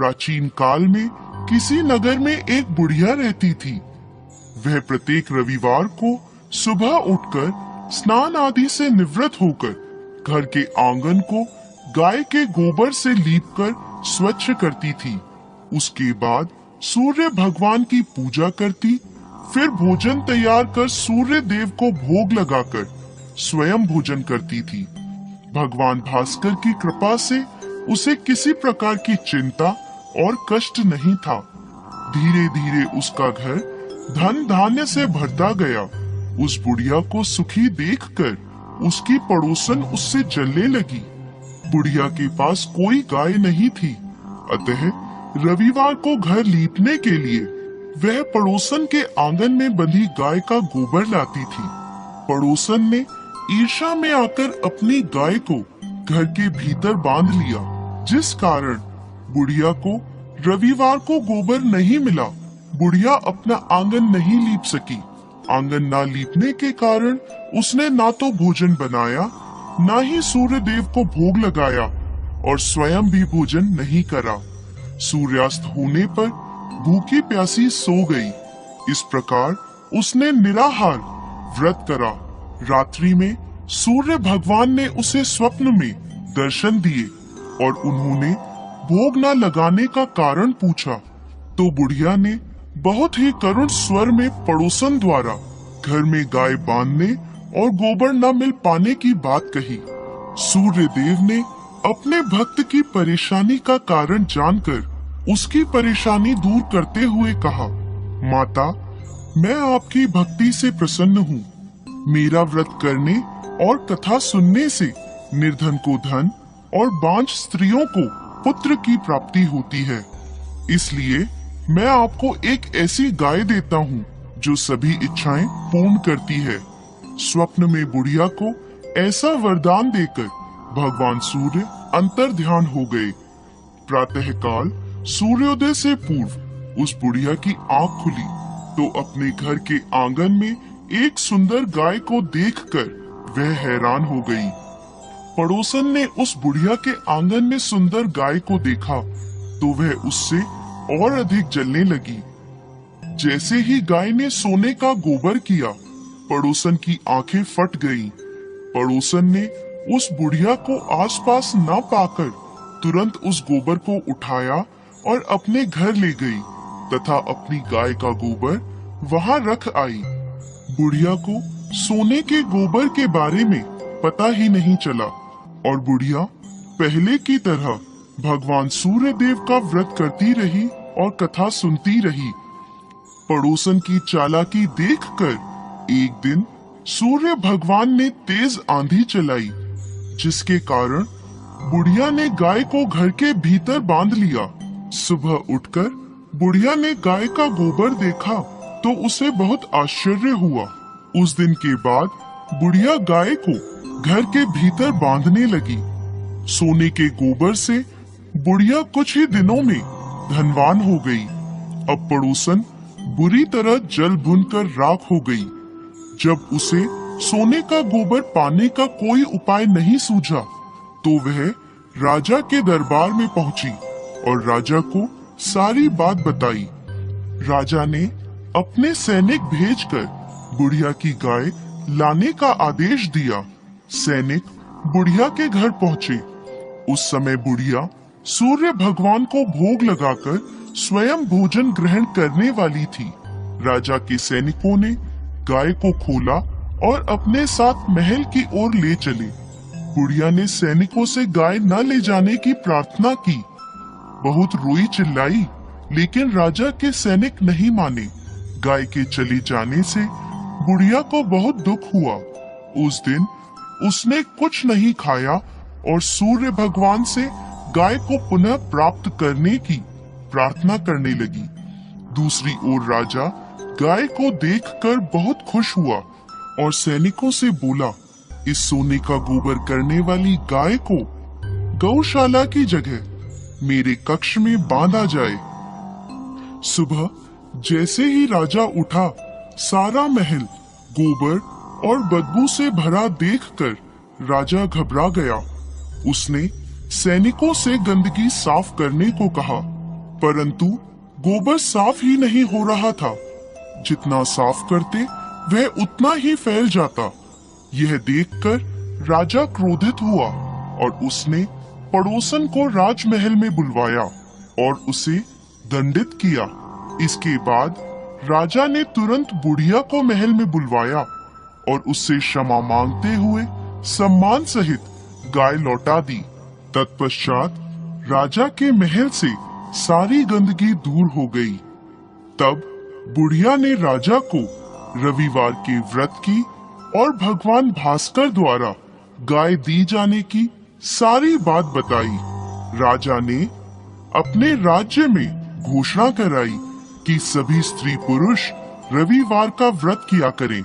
प्राचीन काल में किसी नगर में एक बुढ़िया रहती थी। वह प्रत्येक रविवार को सुबह उठकर स्नान आदि से निवृत्त होकर घर के आंगन को गाय के गोबर से लीपकर स्वच्छ करती थी। उसके बाद सूर्य भगवान की पूजा करती, फिर भोजन तैयार कर सूर्य देव को भोग लगाकर स्वयं भोजन करती थी। भगवान भास्कर की कृपा से उसे किसी प्रकार की चिंता और कष्ट नहीं था। धीरे धीरे उसका घर धन धान्य से भरता गया। उस बुढ़िया को सुखी देखकर उसकी पड़ोसन उससे जलने लगी। बुढ़िया के पास कोई गाय नहीं थी, अतः रविवार को घर लीपने के लिए वह पड़ोसन के आंगन में बंधी गाय का गोबर लाती थी। पड़ोसन ने ईर्ष्या में आकर अपनी गाय को घर के भीतर बांध लिया, जिस कारण बुढ़िया को रविवार को गोबर नहीं मिला। बुढ़िया अपना आंगन नहीं लीप सकी। आंगन ना लीपने के कारण उसने ना तो भोजन बनाया, ना ही सूर्य देव को भोग लगाया और स्वयं भी भोजन नहीं करा। सूर्यास्त होने पर भूखी प्यासी सो गई। इस प्रकार उसने निराहार व्रत करा। रात्रि में सूर्य भगवान ने उसे स्वप्न में दर्शन दिए और उन्होंने भोग न लगाने का कारण पूछा, तो बुढ़िया ने बहुत ही करुण स्वर में पड़ोसन द्वारा घर में गाय बांधने और गोबर न मिल पाने की बात कही। सूर्य देव ने अपने भक्त की परेशानी का कारण जानकर उसकी परेशानी दूर करते हुए कहा, माता, मैं आपकी भक्ति से प्रसन्न हूँ। मेरा व्रत करने और कथा सुनने से निर्धन को धन और बांझ स्त्रियों को पुत्र की प्राप्ति होती है। इसलिए मैं आपको एक ऐसी गाय देता हूँ जो सभी इच्छाएं पूर्ण करती है। स्वप्न में बुढ़िया को ऐसा वरदान देकर भगवान सूर्य अंतर ध्यान हो गए। प्रातः काल सूर्योदय से पूर्व उस बुढ़िया की आंख खुली तो अपने घर के आंगन में एक सुंदर गाय को देखकर वह हैरान हो गई। पड़ोसन ने उस बुढ़िया के आंगन में सुंदर गाय को देखा तो वह उससे और अधिक जलने लगी। जैसे ही गाय ने सोने का गोबर किया, पड़ोसन की आंखें फट गईं। पड़ोसन ने उस बुढ़िया को आसपास न पाकर तुरंत उस गोबर को उठाया और अपने घर ले गई तथा अपनी गाय का गोबर वहां रख आई। बुढ़िया को सोने के गोबर के बारे में पता ही नहीं चला और बुढ़िया पहले की तरह भगवान सूर्य देव का व्रत करती रही और कथा सुनती रही। पड़ोसन की चालाकी देखकर एक दिन सूर्य भगवान ने तेज आंधी चलाई, जिसके कारण बुढ़िया ने गाय को घर के भीतर बांध लिया। सुबह उठकर बुढ़िया ने गाय का गोबर देखा तो उसे बहुत आश्चर्य हुआ। उस दिन के बाद बुढ़िया गाय को घर के भीतर बांधने लगी। सोने के गोबर से बुढ़िया कुछ ही दिनों में धनवान हो गई। अब पड़ोसन बुरी तरह जल भुनकर राख हो गई। जब उसे सोने का गोबर पाने का कोई उपाय नहीं सूझा तो वह राजा के दरबार में पहुंची और राजा को सारी बात बताई। राजा ने अपने सैनिक भेजकर बुढ़िया की गाय लाने का आदेश दिया। सैनिक बुढ़िया के घर पहुंचे। उस समय बुढ़िया सूर्य भगवान को भोग लगाकर स्वयं भोजन ग्रहण करने वाली थी। राजा के सैनिकों ने गाय को खोला और अपने साथ महल की ओर ले चले। बुढ़िया ने सैनिकों से गाय न ले जाने की प्रार्थना की। बहुत रोई चिल्लाई, लेकिन राजा के सैनिक नहीं माने। गाय के चले जाने से बुढ़िया को बहुत दुख हुआ। उस दिन उसने कुछ नहीं खाया और सूर्य भगवान से गाय को पुनः प्राप्त करने की प्रार्थना करने लगी। दूसरी ओर राजा गाय को देखकर बहुत खुश हुआ और सैनिकों से बोला, इस सोने का गोबर करने वाली गाय को गौशाला की जगह मेरे कक्ष में बांधा जाए। सुबह जैसे ही राजा उठा, सारा महल गोबर और बदबू से भरा देखकर राजा घबरा गया। उसने सैनिकों से गंदगी साफ करने को कहा परंतु गोबर साफ ही नहीं हो रहा था। जितना साफ करते वह उतना ही फैल जाता। यह देखकर राजा क्रोधित हुआ और उसने पड़ोसन को राजमहल में बुलवाया और उसे दंडित किया। इसके बाद राजा ने तुरंत बुढ़िया को महल में बुलवाया और उससे क्षमा मांगते हुए सम्मान सहित गाय लौटा दी। तत्पश्चात राजा के महल से सारी गंदगी दूर हो गई। तब बुढ़िया ने राजा को रविवार के व्रत की और भगवान भास्कर द्वारा गाय दी जाने की सारी बात बताई। राजा ने अपने राज्य में घोषणा कराई कि सभी स्त्री पुरुष रविवार का व्रत किया करें।